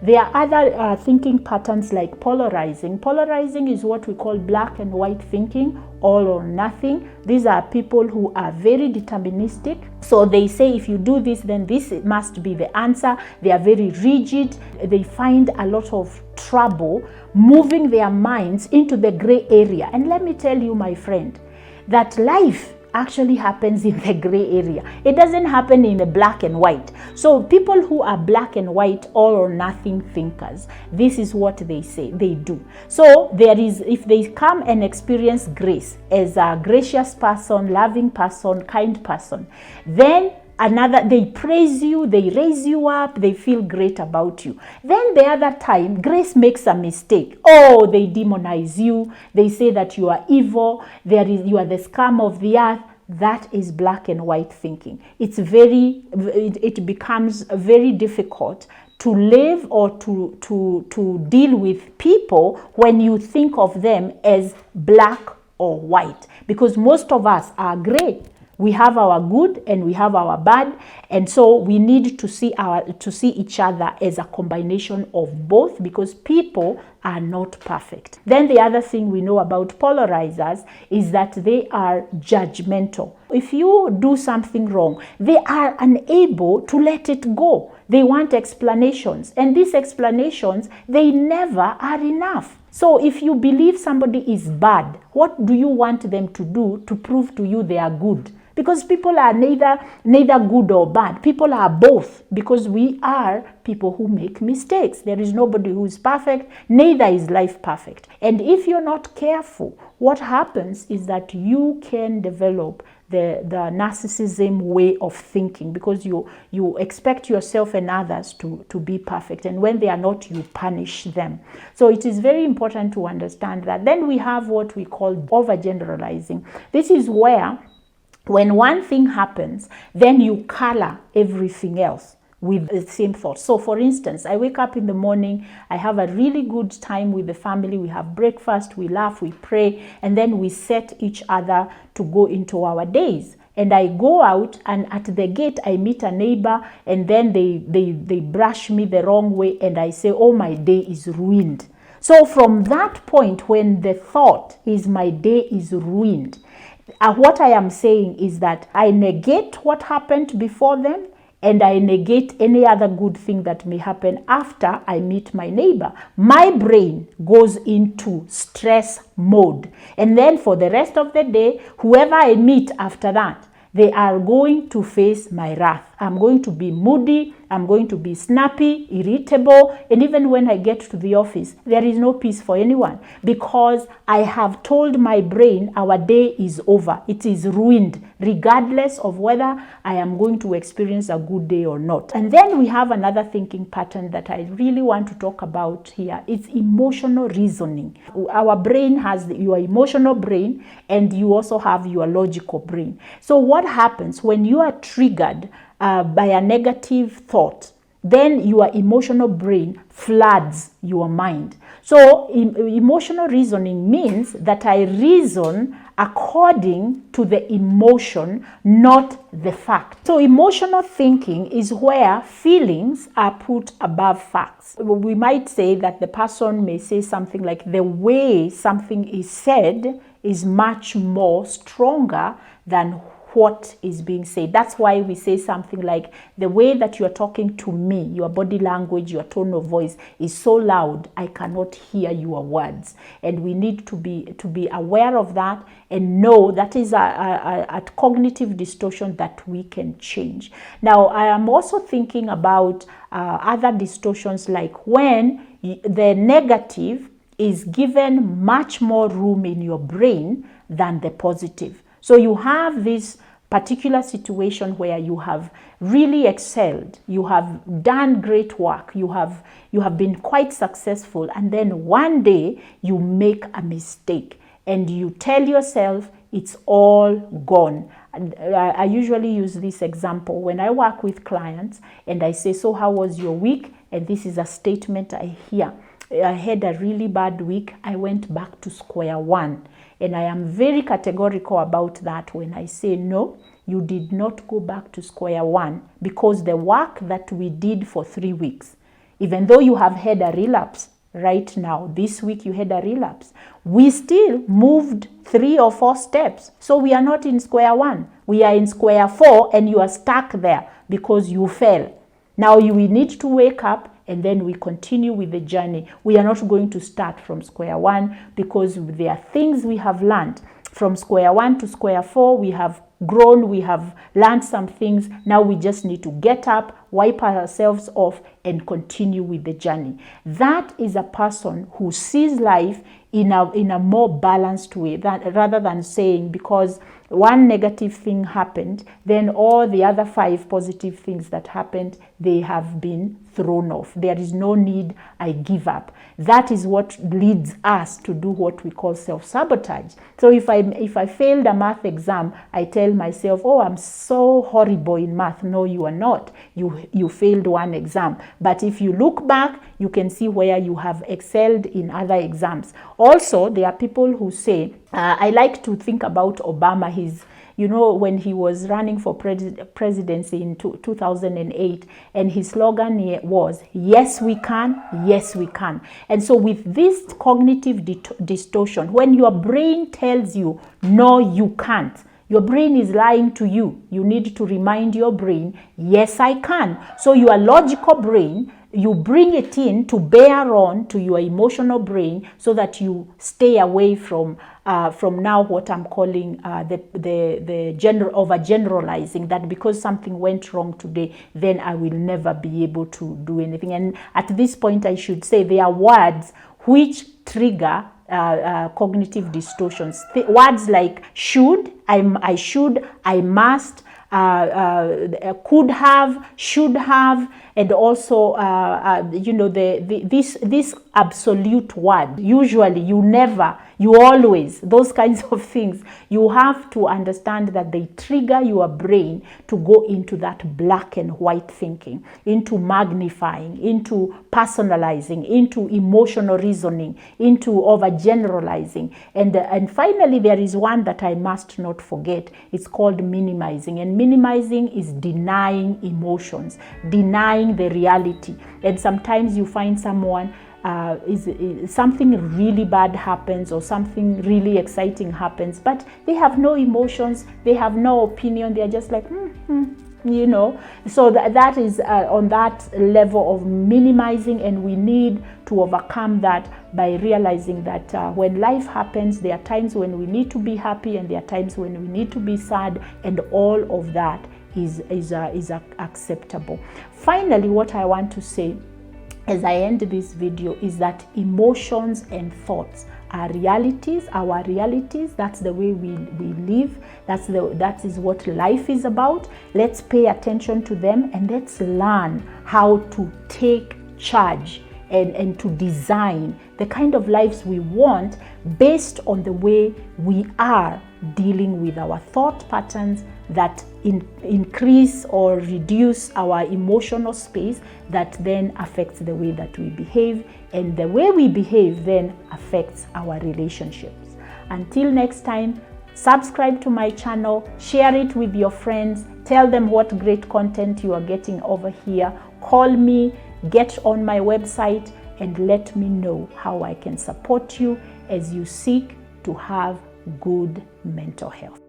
There are other thinking patterns like polarizing. Polarizing is what we call black and white thinking, all or nothing. These are people who are very deterministic. So they say if you do this, then this must be the answer. They are very rigid. They find a lot of trouble moving their minds into the gray area. And let me tell you, my friend, that life actually happens in the gray area. It doesn't happen in the black and white. So people who are black and white, all or nothing thinkers, this is what they say they do. So there is, if they come and experience grace as a gracious person, loving person, kind person, then they praise you, they raise you up, they feel great about you. Then the other time, grace makes a mistake. Oh, they demonize you. They say that you are evil. You are the scum of the earth. That is black and white thinking. It becomes very difficult to live or to deal with people when you think of them as black or white, because most of us are gray. We have our good and we have our bad, and so we need to see each other as a combination of both, because people are not perfect. Then the other thing we know about polarizers is that they are judgmental. If you do something wrong, they are unable to let it go. They want explanations, and these explanations, they never are enough. So if you believe somebody is bad, what do you want them to do to prove to you they are good? Because people are neither good or bad. People are both, because we are people who make mistakes. There is nobody who is perfect, neither is life perfect. And if you're not careful, what happens is that you can develop the narcissism way of thinking, because you expect yourself and others to be perfect, and when they are not, you punish them. So it is very important to understand that. Then we have what we call overgeneralizing. This is where, when one thing happens, then you color everything else with the same thought. So for instance, I wake up in the morning, I have a really good time with the family, we have breakfast, we laugh, we pray, and then we set each other to go into our days. And I go out, and at the gate I meet a neighbor, and then they brush me the wrong way, and I say, oh, my day is ruined. So from that point, when the thought is my day is ruined, what I am saying is that I negate what happened before them, and I negate any other good thing that may happen after I meet my neighbor. My brain goes into stress mode. And then for the rest of the day, whoever I meet after that, they are going to face my wrath. I'm going to be moody, I'm going to be snappy, irritable, and even when I get to the office, there is no peace for anyone, because I have told my brain our day is over. It is ruined, regardless of whether I am going to experience a good day or not. And then we have another thinking pattern that I really want to talk about here. It's emotional reasoning. Our brain has your emotional brain, and you also have your logical brain. So what happens when you are triggered by a negative thought? Then your emotional brain floods your mind. So emotional reasoning means that I reason according to the emotion, not the fact. So emotional thinking is where feelings are put above facts. We might say that the person may say something like, the way something is said is much more stronger than what is being said. That's why we say something like, the way that you're talking to me, your body language, your tone of voice is so loud, I cannot hear your words. And we need to be aware of that and know that is a cognitive distortion that we can change. Now, I am also thinking about other distortions, like when the negative is given much more room in your brain than the positive. So you have this particular situation where you have really excelled, you have done great work, you have been quite successful, and then one day you make a mistake and you tell yourself it's all gone. And I usually use this example when I work with clients and I say, so how was your week? And this is a statement I hear. I had a really bad week. I went back to square one. And I am very categorical about that when I say, no, you did not go back to square one, because the work that we did for 3 weeks, even though you have had a relapse right now, this week you had a relapse, we still moved 3 or 4 steps. So we are not in square one. We are in square 4, and you are stuck there because you fell. Now we need to wake up, and then we continue with the journey. We are not going to start from square 1, because there are things we have learned. From square 1 to square 4, we have grown, we have learned some things. Now we just need to get up, wipe ourselves off, and continue with the journey. That is a person who sees life in a more balanced way, rather than saying, because one negative thing happened, then all the other 5 positive things that happened, they have been thrown off. There is no need, I give up. That is what leads us to do what we call self-sabotage. So if I failed a math exam, I tell myself, oh, I'm so horrible in math. No, you are not. You failed one exam. But if you look back, you can see where you have excelled in other exams. Also, there are people who say, I like to think about Obama. When he was running for presidency in 2008, and his slogan was, yes, we can, yes, we can. And so with this cognitive distortion, when your brain tells you, no, you can't, your brain is lying to you. You need to remind your brain, yes, I can. So your logical brain, you bring it in to bear on to your emotional brain, so that you stay away from now what I'm calling the overgeneralizing, that because something went wrong today, then I will never be able to do anything. And at this point, I should say there are words which trigger cognitive distortions. Words like should, I should, I must, could have, should have, and also this absolute word. Usually, you never, you always, those kinds of things. You have to understand that they trigger your brain to go into that black and white thinking, into magnifying, into personalizing, into emotional reasoning, into overgeneralizing. And finally, there is one that I must not forget. It's called minimizing. And minimizing is denying emotions, denying the reality. And sometimes you find someone, something really bad happens, or something really exciting happens, but they have no emotions, they have no opinion, they're just like, So that is on that level of minimizing, and we need to overcome that by realizing that when life happens, there are times when we need to be happy, and there are times when we need to be sad, and all of that is acceptable. Finally, what I want to say as I end this video is that emotions and thoughts are realities, our realities. That's the way we live. That is what life is about. Let's pay attention to them, and let's learn how to take charge and to design the kind of lives we want based on the way we are dealing with our thought patterns that increase or reduce our emotional space, that then affects the way that we behave, and the way we behave then affects our relationships. Until next time, subscribe to my channel, share it with your friends, tell them what great content you are getting over here. Call me, get on my website, and let me know how I can support you as you seek to have good mental health.